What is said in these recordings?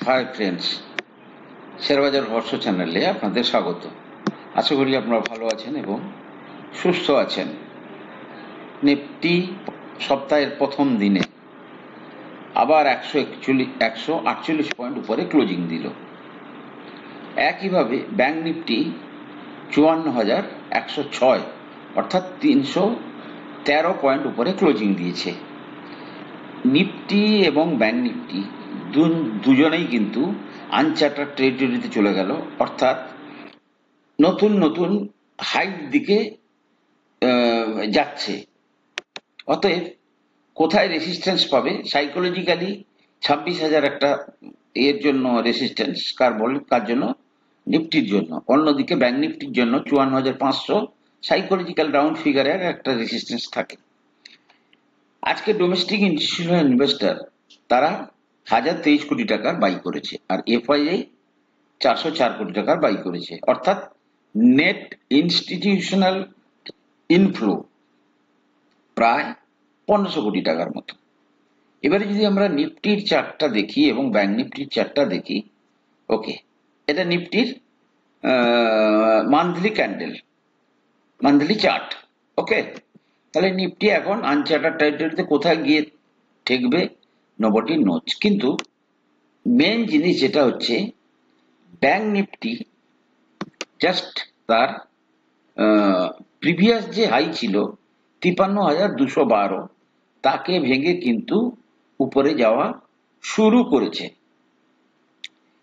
Hi friends, শেয়ারবাজার রহস্য চ্যানেলে আপনাদের স্বাগত। আশা করি আপনারা ভালো আছেন এবং সুস্থ আছেন। নিফটি সপ্তাহের প্রথম দিনে আবার 148 পয়েন্ট উপরে ক্লোজিং দিল। একইভাবে ব্যাংক নিফটি 54,106 অর্থাৎ 313 পয়েন্ট উপরে ক্লোজিং দিয়েছে। নিফটি এবং ব্যাংক নিফটি দুজনেই কিন্তু আনচার্টার্ড টেরিটরিতে চলে গেল, অর্থাৎ নতুন নতুন হাইট দিকে যাচ্ছে। অতএব কোথায় রেসিস্ট্যান্স পাবে? সাইকোলজিক্যালি 26,000 একটা এর জন্য রেসিস্ট্যান্স, কার জন্য? নিফটির জন্য। অন্যদিকে ব্যাংক নিফটির জন্য 54,500 সাইকোলজিক্যাল রাউন্ড ফিগারের একটা রেসিস্ট্যান্স থাকে। আজকে ডোমেস্টিক ইনস্টিটিউশনাল ইনভেস্টর তারা 1,023 কোটি টাকার বাই করেছে, আর এফআইআই 404 কোটি টাকার বাই করেছে, অর্থাৎ নেট ইনস্টিটিউশনাল ইনফ্লো প্রায় 1500 কোটি টাকার মতো। এবারে যদি আমরা নিফটির চার্টটা দেখি এবং ব্যাংক নিফটির চার্টটা দেখি, ওকে, এটা নিফটির মান্থলি ক্যান্ডেল, মান্থলি চার্ট। ওকে, তাহলে নিফটি এখন আনচার্টার্ড টেরিটরিতে কোথায় গিয়ে ঠেকবে নোবডি নোজ। কিন্তু মেন জিনিস যেটা হচ্ছে, ব্যাংক নিফটি জাস্ট তার প্রিভিয়াস যে হাই ছিল 53,212 তাকে ভেঙে কিন্তু উপরে যাওয়া শুরু করেছে,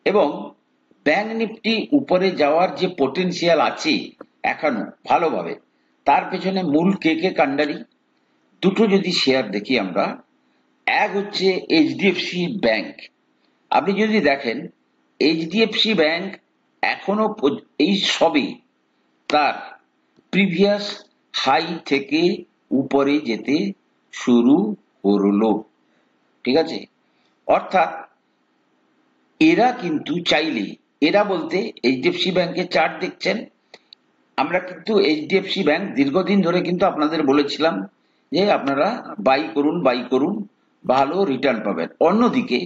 এবং ব্যাংক নিফটি উপরে যাওয়ার যে পটেনশিয়াল আছে এখনো ভালোভাবে, তার পেছনে মূল কে কান্ডারি। দুটো যদি শেয়ার দেখি আমরা, এক হচ্ছে এইচডিএফসি ব্যাংক। আপনি যদি দেখেন এইচডিএফসি ব্যাংক এখনো এই সবে তার প্রিভিয়াস হাই থেকে উপরে যেতে শুরু করলো, ঠিক আছে? অর্থাৎ এরা কিন্তু চাইলে, এরা বলতে এইচডিএফসি ব্যাংকের চার্ট দেখছেন, আমরা কিন্তু এইচডিএফসি ব্যাংক দীর্ঘদিন ধরে কিন্তু আপনাদের বলেছিলাম যে আপনারা বাই করুন, ভালো রিটার্ন পাবেন। অন্যদিকে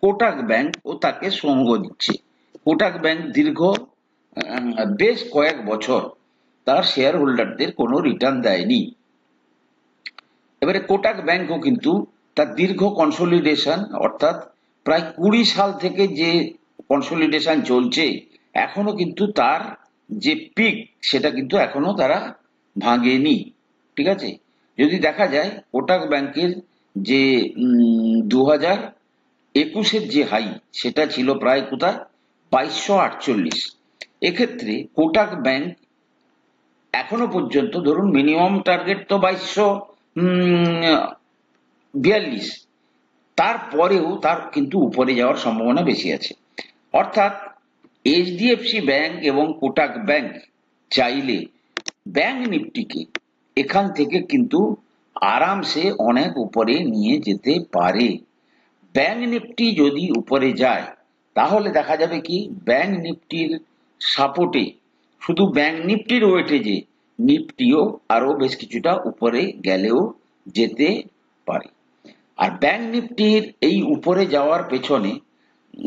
কোটাক ব্যাংক ও তাকে সঙ্গ দিচ্ছে। কোটাক ব্যাংক দীর্ঘ বেশ কয়েক বছর তার শেয়ার হোল্ডারদের কোনো রিটার্ন দেয়নি। এবারে কোটাক ব্যাংকও কিন্তু তার দীর্ঘ কনসলিডেশন, অর্থাৎ প্রায় 20 সাল থেকে যে কনসলিডেশন চলছে, এখনো কিন্তু তার যে পিক সেটা কিন্তু এখনো তারা ভাঙেনি, ঠিক আছে? যদি দেখা যায় কোটাক ব্যাংকের যে 2021-এর যে হাই, সেটা ছিল প্রায় কোথায় 2248। এক্ষেত্রে কোটাক ব্যাংক এখনো পর্যন্ত ধরুন মিনিমাম টার্গেট তো 2242, তারপরেও তার কিন্তু উপরে যাওয়ার সম্ভাবনা বেশি আছে। অর্থাৎ এইচডিএফসি ব্যাংক এবং কোটাক ব্যাংক চাইলে ব্যাংক নিফটিকে এখান থেকে কিন্তু আরামসে অনেক উপরে নিয়ে যেতে পারে। ব্যাংক নিফটি যদি উপরে যায় তাহলে দেখা যাবে কি, ব্যাংক নিফটির সাপোর্টে, শুধু ব্যাংক নিফটির ওয়েটে যে নিফটিও আরো বেশ কিছুটা উপরে গেলেও যেতে পারে। আর ব্যাংক নিফটির এই উপরে যাওয়ার পেছনে,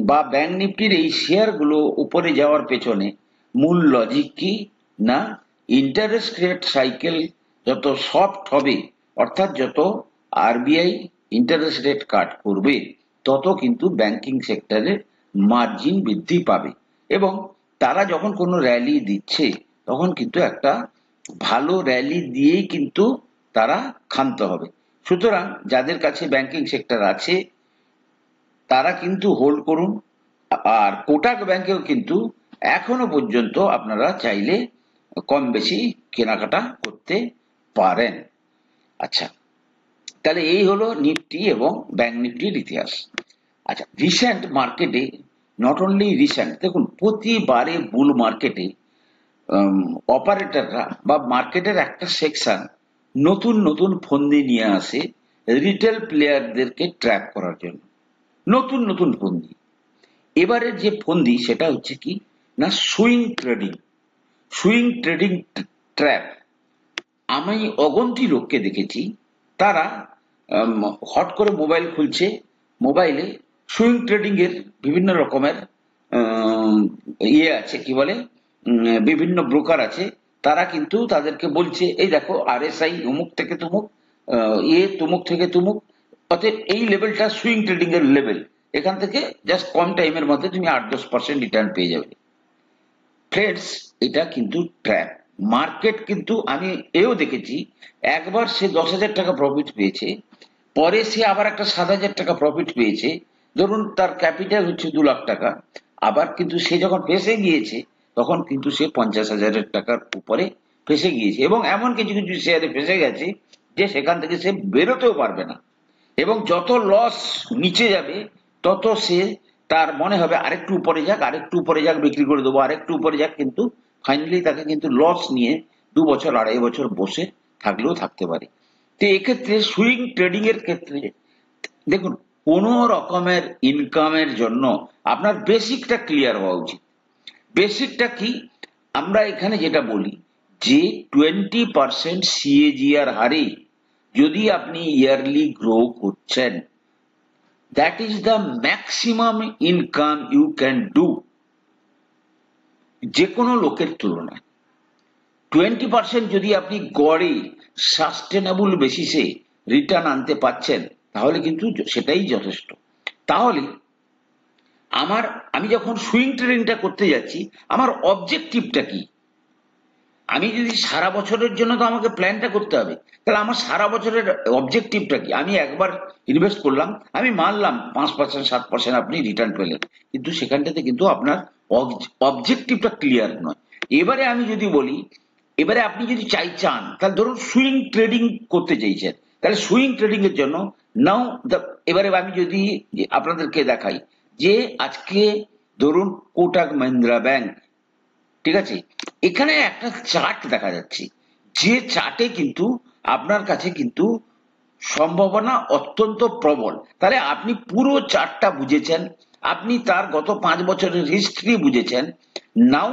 বা ব্যাংক নিফটির এই শেয়ারগুলো উপরে যাওয়ার পেছনে মূল লজিক কি না, ইন্টারেস্ট রেট সাইকেল যত সফট হবে, অর্থাৎ যত আরবিআই ইন্টারেস্ট রেট কাট করবে, তত কিন্তু ব্যাংকিং সেক্টরের মার্জিন বৃদ্ধি পাবে, এবং তারা যখন কোনো র্যালি দিচ্ছে তখন কিন্তু একটা ভালো র্যালি দিয়েই কিন্তু তারা ক্ষান্ত হবে। সুতরাং যাদের কাছে ব্যাংকিং সেক্টর আছে তারা কিন্তু হোল্ড করুন। আর কোটাক ব্যাংকেও কিন্তু এখনো পর্যন্ত আপনারা চাইলে কম বেশি কেনাকাটা করতে পারেন। আচ্ছা, তাহলে এই হলো নিফটি এবং ব্যাংক নিফটির ইতিহাস। আচ্ছা, রিসেন্ট মার্কেটে, নট অনলি রিসেন্ট, দেখুন প্রতিবারে বুল মার্কেটে অপারেটররা বা মার্কেটের একটা সেকশন নতুন নতুন ফন্দি নিয়ে আসে রিটেল প্লেয়ারদেরকে ট্র্যাপ করার জন্য। নতুন নতুন ফন্দি, এবারের যে ফন্দি সেটা হচ্ছে কি না, সুইং ট্রেডিং ট্র্যাপ। আমি অগন্তি লোককে দেখেছি, তারা হট করে মোবাইল খুলছে, মোবাইলে সুইং ট্রেডিং এর বিভিন্ন রকমের ইয়ে আছে, কি বলে, বিভিন্ন ব্রোকার আছে, তারা কিন্তু তাদেরকে বলছে এই দেখো আরএসআই অমুক থেকে তুমুক, তুমুক থেকে তুমুক, অতএব এই লেভেলটা সুইং ট্রেডিং এর লেভেল, এখান থেকে জাস্ট কম টাইমের মধ্যে তুমি 8-10% রিটার্ন পেয়ে যাবে। ফ্রেন্ডস, এটা কিন্তু ট্র্যাপ। মার্কেট কিন্তু আমি এও দেখেছি, একবার সে 10,000 টাকা প্রফিট পেয়েছে, পরে সে আবার একটা 7,000 টাকা প্রফিট পেয়েছে, ধরুন তার ক্যাপিটাল হচ্ছে 2 লাখ টাকা, আবার কিন্তু সে যখন ফেসে গিয়েছে তখন কিন্তু সে 50,000 টাকার উপরে ফেসে গিয়েছে, এবং এমন কিছু কিছু শেয়ারে ফেসে গেছে যে সেখান থেকে সে বেরোতেও পারবে না, এবং যত লস নিচে যাবে তত সে, তার মনে হবে আরেকটু উপরে যাক, আরেকটু উপরে যাক, বিক্রি করে দেবো, আরেকটু উপরে যাক, কিন্তু ফাইনালি তাকে কিন্তু লস নিয়ে 2 বছর 2.5 বছর বসে থাকলেও থাকতে পারে। তো এক্ষেত্রে সুইং ট্রেডিং এর ক্ষেত্রে দেখুন, কোন রকমের ইনকামের জন্য আপনার বেসিকটা ক্লিয়ার হওয়া উচিত। বেসিকটা কি, আমরা এখানে যেটা বলি যে 20% সিএজিআর হারে যদি আপনি ইয়ারলি গ্রো করছেন, that is the maximum income you can do যে কোনো লোকের তুলনায়। 20% যদি আপনি গড়ে সাস্টেনেবল বেসিসে রিটার্ন আনতে পারছেন, তাহলে কিন্তু সেটাই যথেষ্ট। তাহলে আমি যখন সুইং ট্রেডিংটা করতে যাচ্ছি, আমার অবজেক্টিভটা কি? আমি যদি সারা বছরের জন্য, তো আমাকে প্ল্যানটা করতে হবে, তাহলে আমার সারা বছরের অবজেক্টিভটা কি? আমি একবার ইনভেস্ট করলাম, আমি মানলাম 5% 7% আপনি রিটার্ন পেলেন, কিন্তু সেখানটাতে কিন্তু আপনার অবজেক্টিভটা ক্লিয়ার নয়। এবারে আমি যদি বলি, এবারে আপনি যদি চান, তাহলে ধরুন সুইং ট্রেডিং করতে চাইছেন, তাহলে সুইং ট্রেডিং এর জন্য নাও এবারে আমি যদি আপনাদেরকে দেখাই যে আজকে ধরুন কোটাক মহিন্দ্রা ব্যাংক, ঠিক আছে, এখানে একটা চার্ট দেখা যাচ্ছে, যে চার্টে কিন্তু আপনার কাছে কিন্তু সম্ভাবনা অত্যন্ত প্রবল। তাহলে আপনি পুরো চার্টটা বুঝেছেন, আপনি তার গত 5 বছরের হিস্ট্রি বুঝেছেন। নাও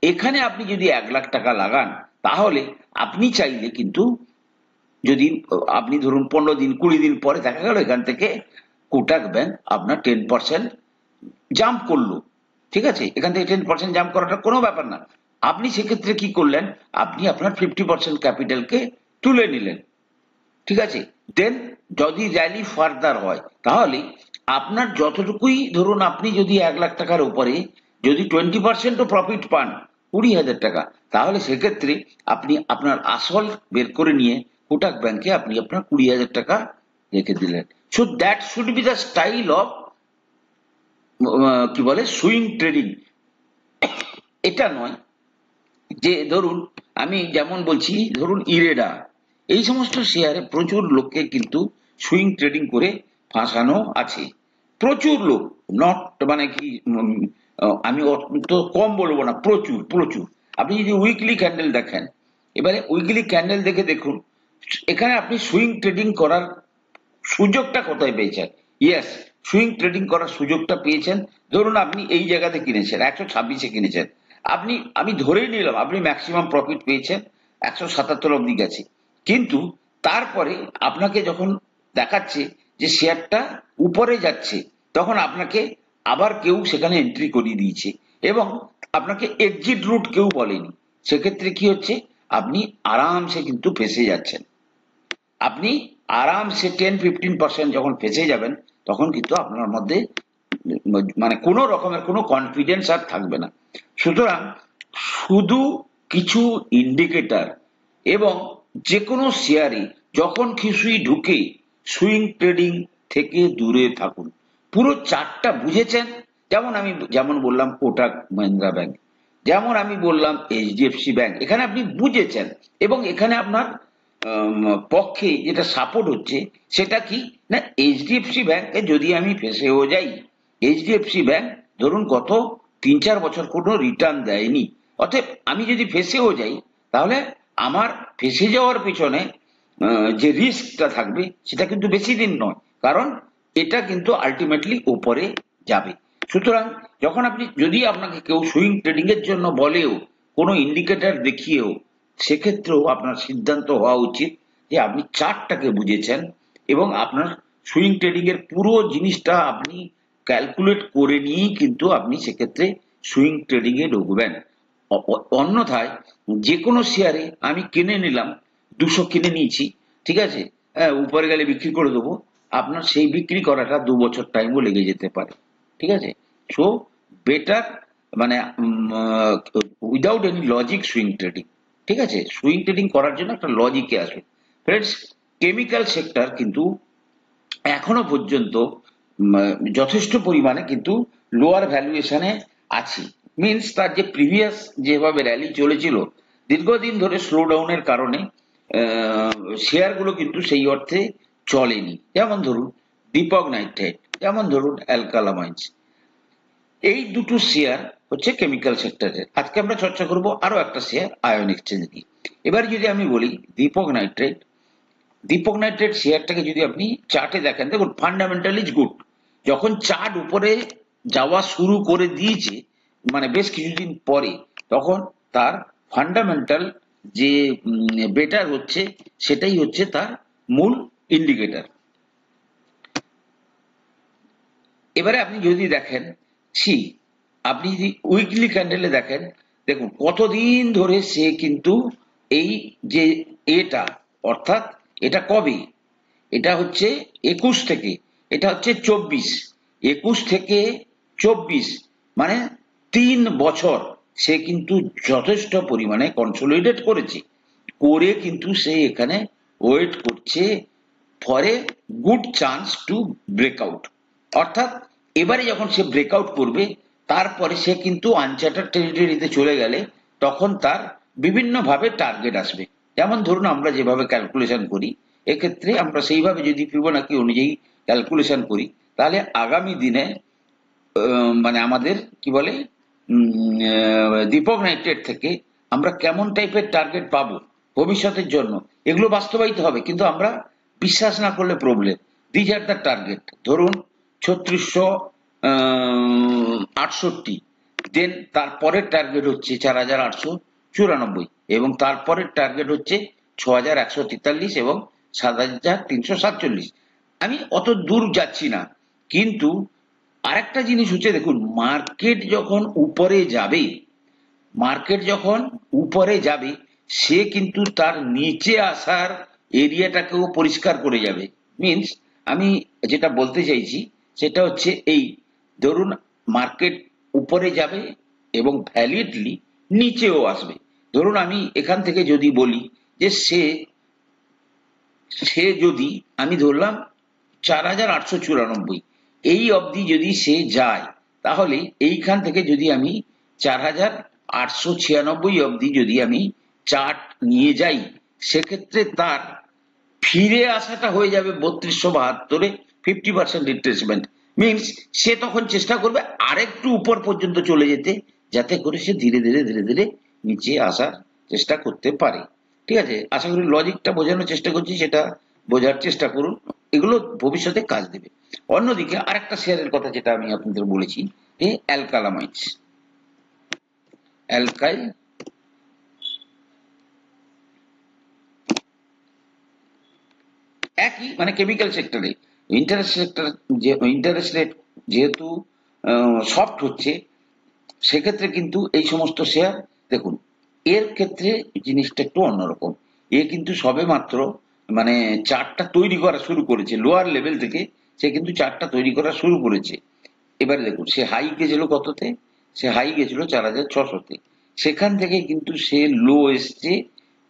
এখানে আপনি যদি 1 লাখ টাকা লাগান, তাহলে আপনি চাইলে কিন্তু, যদি আপনি ধরুন 15 দিন 20 দিন পরে দেখা গেল এখান থেকে কোটাক ব্যাংক আপনার 10% জাম্প করলো, ঠিক আছে, এখান থেকে 10% জাম্প করাটা কোনো ব্যাপার না। আপনি সেক্ষেত্রে কি করলেন, আপনি আপনার 50% ক্যাপিটালকে তুলে নিলেন, ঠিক আছে। দেন যদি র্যালি ফার্দার হয়, তাহলে আপনার যতটুকুই, ধরুন আপনি যদি 1 লাখ টাকার উপরে যদি 20%ও প্রফিট পান, 20,000 টাকা, তাহলে সেক্ষেত্রে আপনি আপনার আসল বের করে নিয়ে কোটাক ব্যাংকে আপনি আপনার 20,000 টাকা রেখে দিলেন। So that should be the style of, কি বলে, সুইং ট্রেডিং। এটা নয় যে ধরুন আমি যেমন বলছি, ধরুন ইরেডা, এই সমস্ত শেয়ারে প্রচুর লোককে কিন্তু সুইং ট্রেডিং করে ফাঁসানো আছে, প্রচুর লোক, নট মানে কি, আমি তো কম বলবো না, প্রচুর প্রচুর। আপনি যদি উইকলি ক্যান্ডেল দেখেন, এবারে উইকলি ক্যান্ডেল দেখে দেখুন এখানে আপনি সুইং ট্রেডিং করার সুযোগটা কোথায় পেয়েছেন। ইয়েস, সুইং ট্রেডিং করার সুযোগটা পেয়েছেন, ধরুন আপনি এই জায়গাতে কিনেছেন 126-এ কিনেছেন, আমি ধরেই নিলাম আপনি ম্যাক্সিমাম প্রফিট পেয়েছেন, 177 অব্দি গেছে, কিন্তু তারপরে আপনাকে যখন দেখাচ্ছে যে শেয়ারটা উপরে যাচ্ছে, তখন আপনাকে আবার কেউ সেখানে এন্ট্রি করিয়ে দিয়েছে, এবং আপনাকে এক্সিট রুট কেউ বলেনি। সেক্ষেত্রে কি হচ্ছে, আপনি আরামসে কিন্তু ফেসে যাচ্ছেন। আপনি আরামসে 10-15% যখন ফেসে যাবেন, তখন কিন্তু আপনার মধ্যে মানে কোনো রকমের কোনো কনফিডেন্স আর থাকবে না। সুতরাং শুধু কিছু ইন্ডিকেটর এবং যে কোনো শেয়ারে যখন খুশি ঢুকে সুইং ট্রেডিং থেকে দূরে থাকুন। পুরো চার্টটা বুঝেছেন, যেমন বললাম কোটাক মহিন্দ্রা ব্যাংক, যেমন আমি বললাম এইচডিএফসি ব্যাংক, এখানে আপনি বুঝেছেন, এবং এখানে আপনার পক্ষে যেটা সাপোর্ট হচ্ছে সেটা কি না, এইচডিএফসি ব্যাংকে যদি আমি ফেসেও যাই, এইচডিএফসি ব্যাংক ধরুন গত 3-4 বছর কোনো রিটার্ন দেয়নি, অতএব আমি যদি ফেসেও যাই, তাহলে আমার ফেসে যাওয়ার পেছনে যে রিস্কটা থাকবে সেটা কিন্তু বেশি দিন নয়, কারণ এটা কিন্তু আলটিমেটলি উপরে যাবে। সুতরাং যখন যদি আপনাকে কেউ সুইং ট্রেডিং এর জন্য বলেও, কোনো ইন্ডিকেটর দেখিয়েও, সেক্ষেত্রেও আপনার সিদ্ধান্ত হওয়া উচিত যে আপনি চার্টটাকে বুঝেছেন এবং আপনার সুইং ট্রেডিং এর পুরো জিনিসটা আপনি ক্যালকুলেট করে নিয়েই কিন্তু আপনি সেক্ষেত্রে সুইং ট্রেডিং এ ঢুকবেন। অন্যথায় যে কোনো শেয়ারে আমি কিনে নিলাম, 200 কিনে নিয়েছি, ঠিক আছে, উপরে গেলে বিক্রি করে দেবো, আপনার সেই বিক্রি করাটা 2 বছর টাইমও লেগে যেতে পারে, ঠিক আছে। সো বেটার, মানে without any logic swing trading, ঠিক আছে। সুইং ট্রেডিং করার জন্য একটা লজিকে আসবে। ফ্রেন্ডস, কেমিক্যাল সেক্টর কিন্তু এখনো পর্যন্ত যথেষ্ট পরিমাণে কিন্তু লোয়ার ভ্যালুয়েশনে আছে। মিনস তার যে প্রিভিয়াস যেভাবে র্যালি চলেছিল দীর্ঘদিন ধরে স্লো ডাউনের কারণে শেয়ারগুলো কিন্তু সেই অর্থে চলেনি। যেমন ধরুন দীপক নাইট্রাইট, যেমন ধরুন অ্যালকালামাইন্স, এই দুটো শেয়ার হচ্ছে কেমিক্যাল সেক্টরের। আজকে আমরা চর্চা করব আরো একটা শেয়ার আয়ন এক্সচেঞ্জ নিয়ে। এবার যদি আমি বলি দীপক নাইট্রাইট, দীপক নাইট্রেট শেয়ারটাকে যদি আপনি চার্টে দেখেন, দেখুন ফান্ডামেন্টাল ইজ গুড। যখন চার্ট উপরে যাওয়া শুরু করে দিয়েছে, মানে বেশ কিছুদিন পরে, তখন তার ফান্ডামেন্টাল যে বেটার হচ্ছে, সেটাই হচ্ছে তার মূল ইন্ডিকেটর। এবারে আপনি যদি দেখেন, আপনি যদি উইকলি ক্যান্ডেলে দেখেন, দেখুন কতদিন ধরে সে কিন্তু এই যে এটা, অর্থাৎ এটা কবে, এটা হচ্ছে 21 থেকে, এটা হচ্ছে 24, 21 থেকে 24, মানে 3 বছর সে কিন্তু যথেষ্ট পরিমাণে কনসোলিডেট করেছে, করে কিন্তু সে এখানে ওয়েট করছে for a good chance to breakout. অর্থাৎ এবারে যখন সে ব্রেকআউট করবে, তারপরে সে কিন্তু আনচার্টার্ড টেরিটরিতে চলে গেলে তখন তার বিভিন্নভাবে টার্গেট আসবে। যেমন ধরুন আমরা যেভাবে ক্যালকুলেশন করি, এক্ষেত্রে আমরা সেইভাবে যদি ফিবোনাকি অনুযায়ী ক্যালকুলেশন করি, তাহলে আগামী দিনে মানে আমাদের কি বলে দীপক নাইট্রেট থেকে আমরা কেমন টাইপের টার্গেট পাবো ভবিষ্যতের জন্য, এগুলো বাস্তবায়িত হবে। কিন্তু আমরা বিশ্বাস না করলে problem. These are the target. ধরুন 3668, দেন তারপরের টার্গেট হচ্ছে 4894, এবং তারপরের টার্গেট হচ্ছে 6143 এবং 7347। আমি অত দূর যাচ্ছি না, কিন্তু আরেকটা জিনিস হচ্ছে, দেখুন মার্কেট যখন উপরে যাবে, মার্কেট যখন উপরে যাবে, সে কিন্তু তার নিচে আসার এরিয়াটাকেও পরিষ্কার করে যাবে। মিনস আমি যেটা বলতে চাইছি সেটা হচ্ছে এই, ধরুন মার্কেট উপরে যাবে এবং ভ্যালিডলি নিচেও আসবে। ধরুন আমি এখান থেকে যদি বলি যে সে যদি, আমি ধরলাম 4894, এই অবধি যদি সে যায়, তাহলে এইখান থেকে যদি আমি 4896 অবধি যদি আমি চার্ট নিয়ে যাই, সেক্ষেত্রে তার ফিরে আসাটা হয়ে যাবে 3272-এ 50% রিট্রেসমেন্ট। মিনস সে তখন চেষ্টা করবে আরেকটু উপর পর্যন্ত চলে যেতে, যাতে করে সে ধীরে ধীরে ধীরে ধীরে নিচে আসার চেষ্টা করতে পারে। ঠিক আছে, আশা করি লজিকটা বোঝানোর চেষ্টা করছি, সেটা বোঝার চেষ্টা করুন, এগুলো ভবিষ্যতে কাজ দেবে। অন্যদিকে আরেকটা শেয়ারের কথা যেটা আমি আপনাদের বলেছি, অ্যালকালামাইন্স, অ্যালকাইল একই, মানে কেমিক্যাল সেক্টরে ইন্টারেস্ট সেক্টর, যে ইন্টারেস্ট রেট যেহেতু সফট হচ্ছে, সেক্ষেত্রে কিন্তু এই সমস্ত শেয়ার, দেখুন এর ক্ষেত্রে জিনিসটা একটু অন্যরকম। এ কিন্তু সবে মাত্র মানে চার্টটা তৈরি করা শুরু করেছে, লোয়ার লেভেল থেকে সে কিন্তু চার্টটা তৈরি করা শুরু করেছে। এবারে দেখুন সে হাই গেছিল কততে, সে হাই গেছিল 4600-তে, সেখান থেকে কিন্তু সে লো এসছে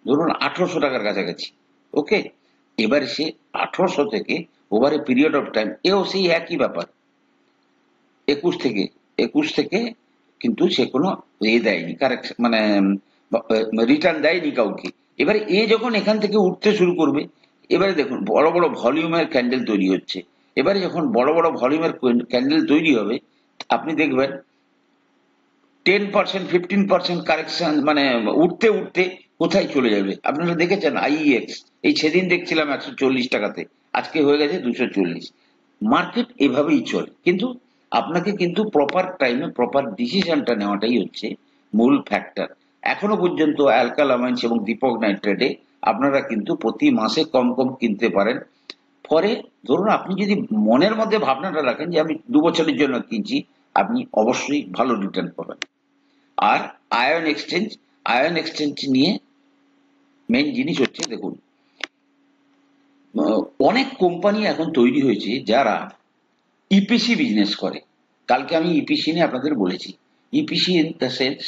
ধরুন 1800 টাকার কাছাকাছি। ওকে, এবারে সে 1800 থেকে over a period of time, এও সেই একই ব্যাপার, 21 থেকে কিন্তু সে কোনো দেয়নি, কারেকশন মানে রিটার্ন দেয়নি কাউকে। এবারে এ যখন এখান থেকে উঠতে শুরু করবে, এবারে দেখুন বড় বড় ভলিউমের ক্যান্ডেল তৈরি হচ্ছে। এবারে যখন বড় বড় ভলিউমের ক্যান্ডেল তৈরি হবে, আপনি দেখবেন 10%, 15% কারেকশন, মানে উঠতে উঠতে কোথায় চলে যাবে। আপনারা দেখেছেন আইইএক্স, এই সেদিন দেখছিলাম 140 টাকাতে, আজকে হয়ে গেছে 240। মার্কেট এভাবেই চলে, কিন্তু আপনাকে কিন্তু প্রপার টাইমে প্রপার ডিসিশনটা নেওয়াটাই হচ্ছে মূল ফ্যাক্টর। এখনো পর্যন্ত অ্যালকালামাইন্স এবং দীপক নাইট্রেটে আপনারা কিন্তু প্রতি মাসে কম কম কিনতে পারেন। পরে ধরুন আপনি যদি মনের মধ্যে ভাবনাটা রাখেন যে আমি 2 বছরের জন্য কিনছি, আপনি অবশ্যই ভালো রিটার্ন পাবেন। আর আয়ন এক্সচেঞ্জ নিয়ে মেন জিনিস হচ্ছে, দেখুন অনেক কোম্পানি এখন তৈরি হয়েছে যারা ইপিসি বিজনেস করে। কালকে আমি ইপিসি নিয়ে আপনাদের বলেছি। EPC in the sense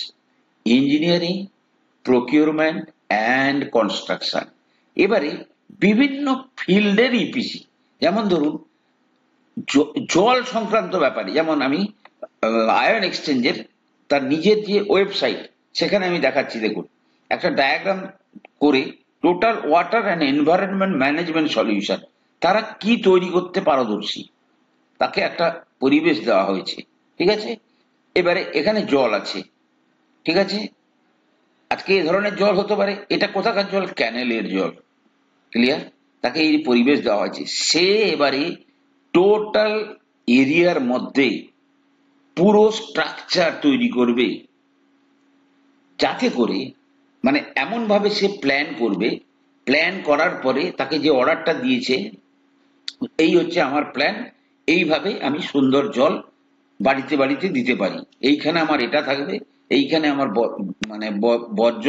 engineering, procurement and construction. এবারে বিভিন্ন ফিল্ডের ইপিসি, যেমন ধরুন জল সংক্রান্ত ব্যাপারে, যেমন আমি আয়ন এক্সচেঞ্জের তার নিজের যে ওয়েবসাইট, সেখানে আমি দেখাচ্ছি, দেখুন একটা ডায়াগ্রাম করে total water and environment management solution তারা কি তৈরি করতে পারদর্শী, তাকে একটা পরিবেশ দেওয়া হয়েছে। ঠিক আছে, এবারে এখানে জল আছে, ঠিক আছে, আজকে এই ধরনের জল হতে পারে, এটা কোথাকার জল, ক্যানেলের জল, ক্লিয়ার, তাকে এই পরিবেশ দেওয়া হয়েছে। সে এবারে টোটাল এরিয়ার মধ্যে পুরো স্ট্রাকচার তৈরি করবে, যাতে করে মানে এমন ভাবে সে প্ল্যান করবে, প্ল্যান করার পরে তাকে যে অর্ডারটা দিয়েছে, এই হচ্ছে আমার প্ল্যান, এইভাবে আমি সুন্দর জল বাড়িতে বাড়িতে দিতে পারি, এইখানে আমার এটা থাকবে, এইখানে আমার মানে বর্জ্য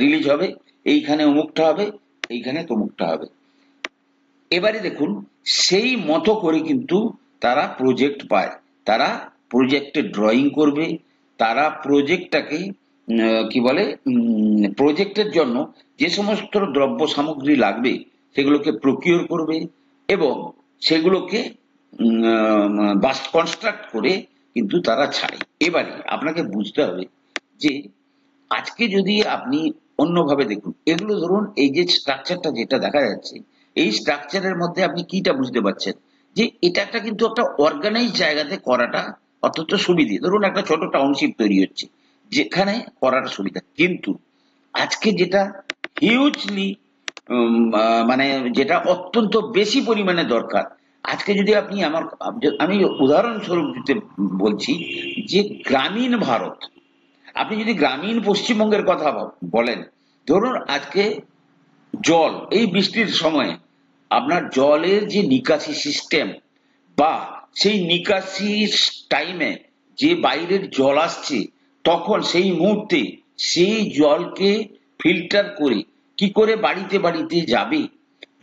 রিলিজ হবে, এইখানে অমুকটা হবে, এইখানে তমুকটা হবে। এবারে দেখুন সেই মতো করে কিন্তু তারা প্রজেক্ট পায়, তারা প্রজেক্টের ড্রয়িং করবে, তারা প্রজেক্টটাকে কি বলে, প্রজেক্টের জন্য যে সমস্ত দ্রব্য সামগ্রী লাগবে সেগুলোকে প্রকিউর করবে এবং সেগুলোকে কনস্ট্রাক্ট করে কিন্তু তারা ছাড়ে। এবারে আপনাকে বুঝতে হবে যে আজকে যদি আপনি অন্যভাবে দেখুন, এগুলো ধরুন এই যে স্ট্রাকচারটা যেটা দেখা যাচ্ছে, এই স্ট্রাকচারের মধ্যে আপনি কিটা বুঝতে পারছেন যে এটা একটা কিন্তু একটা অর্গানাইজ জায়গাতে করাটা অত্যন্ত সুবিধে। ধরুন একটা ছোট টাউনশিপ তৈরি হচ্ছে, যেখানে করাটা সুবিধা, কিন্তু আজকে যেটা হিউজলি মানে যেটা অত্যন্ত বেশি পরিমাণে দরকার, আজকে যদি আপনি আমি উদাহরণস্বরূপ দিতে বলছি যে গ্রামীণ ভারত, আপনি যদি গ্রামীণ পশ্চিমবঙ্গের কথা বলেন, ধরুন আজকে জল, এই বৃষ্টির সময়ে আপনার জলের যে নিকাশি সিস্টেম বা সেই নিকাশি টাইমে যে বাইরের জল আসছে, তখন সেই মুহূর্তে সেই জলকে ফিল্টার করে কি করে বাড়িতে বাড়িতে যাবে,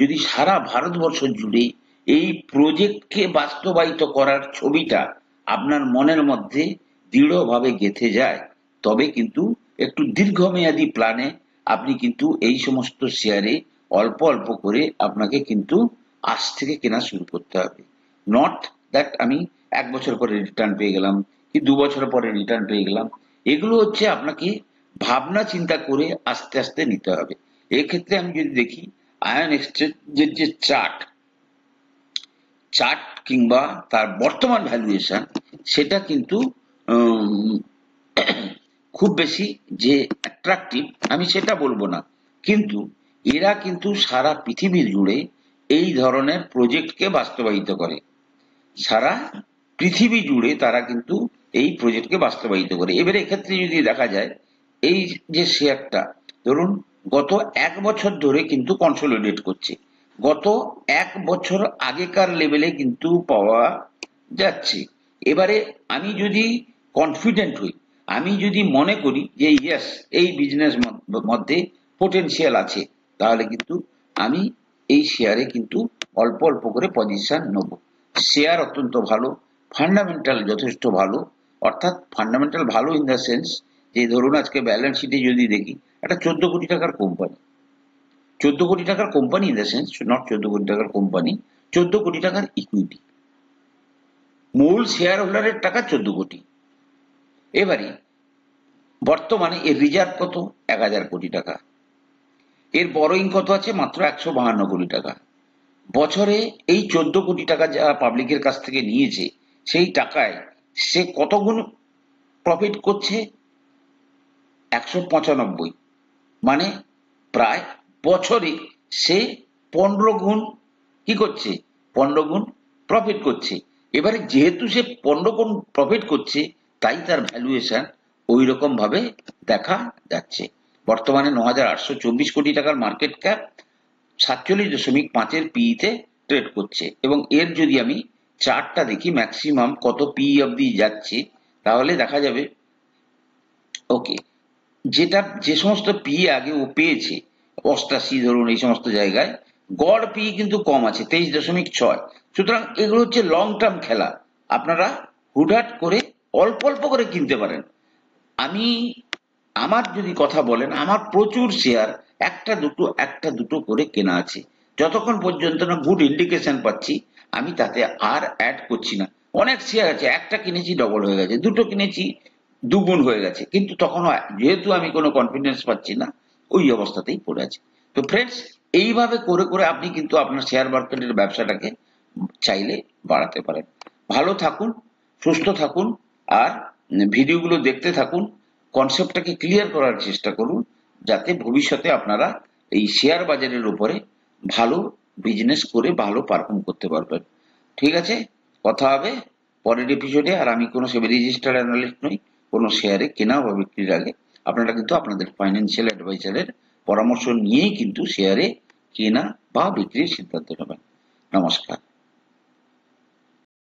যদি সারা ভারতবর্ষ জুড়ে এই প্রজেক্টকে বাস্তবায়িত করার ছবিটা আপনার মনের মধ্যে দৃঢ়ভাবে গেঁথে যায়, তবে কিন্তু একটু দীর্ঘমেয়াদী প্ল্যানে আপনি কিন্তু এই সমস্ত শেয়ারে অল্প অল্প করে আপনাকে কিন্তু আজ থেকে কেনা শুরু করতে হবে। নট দ্যাট আমি 1 বছর পরে রিটার্ন পেয়ে গেলাম কি 2 বছর পরে রিটার্ন পেয়ে গেলাম। এগুলো হচ্ছে আপনাকে ভাবনা চিন্তা করে আস্তে আস্তে নিতে হবে। এক্ষেত্রে আমি যদি দেখি আয়ন এক্সচেঞ্জের যে চার্ট চার্ট কিংবা তার বর্তমান ভ্যালুয়েশন, সেটা কিন্তু খুব বেশি যে অ্যাট্রাকটিভ আমি সেটা বলবো না, কিন্তু এরা কিন্তু সারা পৃথিবী জুড়ে এই ধরনের প্রজেক্টকে বাস্তবায়িত করে, সারা পৃথিবী জুড়ে তারা কিন্তু এই প্রজেক্টকে বাস্তবায়িত করে। এবারে এক্ষেত্রে যদি দেখা যায় এই যে শেয়ারটা ধরুন গত 1 বছর ধরে কিন্তু কনসোলিডেট করছে, গত 1 বছর আগেকার লেভেলে কিন্তু পাওয়া যাচ্ছে। এবারে আমি যদি কনফিডেন্ট হই, আমি যদি মনে করি যে ইয়েস এই বিজনেস মধ্যে পোটেনশিয়াল আছে, তাহলে কিন্তু আমি এই শেয়ারে কিন্তু অল্প অল্প করে পজিশন নেব। শেয়ার অত্যন্ত ভালো, ফান্ডামেন্টাল যথেষ্ট ভালো, অর্থাৎ ফান্ডামেন্টাল ভালো ইন দ্য সেন্স যে ধরুন আজকে ব্যালেন্স শিটে যদি দেখি একটা 14 কোটি টাকার কোম্পানি, 14 কোটি টাকার company in the sense not 14 কোটি টাকার কোম্পানি, 14 কোটি টাকার ইকুইটি, মূল শেয়ার হোল্ডারের টাকা 14 কোটি। এবারে বর্তমানে এর রিজার্ভ কত, 1000 কোটি টাকা, এর বড়োইং কত আছে, মাত্র 152 কোটি টাকা। বছরে এই 14 কোটি টাকা যা পাবলিকের কাছ থেকে নিয়েছে, সেই টাকায় সে কত গুণ প্রফিট করছে, 195, মানে প্রায় বছরে সে 15 গুণ কি করছে, 15 গুণ প্রফিট করছে। এবারে যেহেতু সে 15 গুণ প্রফিট করছে, তাই তার ভ্যালুয়েশন ওই রকম ভাবে দেখা যাচ্ছে। বর্তমানে 9,824 কোটি টাকার মার্কেট ক্যাপ, 47.5-এর পিইতে ট্রেড করছে এবং এর যদি আমি চার্টটা দেখি ম্যাক্সিমাম কত পি অবধি যাচ্ছে, তাহলে দেখা যাবে ওকে যে সমস্ত পি আগে ও পেয়েছে 88 ধরুন, এই সমস্ত জায়গায় গড় পি কিন্তু কম আছে 23.6। সুতরাং এগুলো হচ্ছে লং টার্ম খেলা, আপনারা হুটহাট করে অল্প অল্প করে কিনতে পারেন। আমার যদি কথা বলেন, আমার প্রচুর শেয়ার একটা দুটো করে কেনা আছে, যতক্ষণ পর্যন্ত না গুড ইন্ডিকেশন পাচ্ছি আমি তাতে আর অ্যাড করছি না। অনেক শেয়ার আছে, একটা কিনেছি ডবল হয়ে গেছে, দুটো কিনেছি দুগুণ হয়ে গেছে, কিন্তু তখন যেহেতু আমি কোনো কনফিডেন্স পাচ্ছি না, ওই অবস্থাতেই পড়ে আছে। তো ফ্রেন্ডস, এইভাবে করে করে আপনি কিন্তু আপনার শেয়ার মার্কেটের ব্যবসাটাকে চাইলে বাড়াতে পারেন। ভালো থাকুন, সুস্থ থাকুন, আর ভিডিওগুলো দেখতে থাকুন, কনসেপ্টটাকে ক্লিয়ার করার চেষ্টা করুন, যাতে ভবিষ্যতে আপনারা এই শেয়ার বাজারের উপরে ভালো বিজনেস করে ভালো পারফর্ম করতে পারবেন। ঠিক আছে, কথা হবে পরের এপিসোডে। আর আমি কোনো সেবি রেজিস্টার্ড অ্যানালিস্ট নই, কোনো শেয়ারে কেনা বা বিক্রির আগে আপনারা কিন্তু আপনাদের ফাইন্যান্সিয়াল অ্যাডভাইজারের পরামর্শ নিয়েই কিন্তু শেয়ারে কেনা বা বিক্রির সিদ্ধান্ত নেবেন। নমস্কার।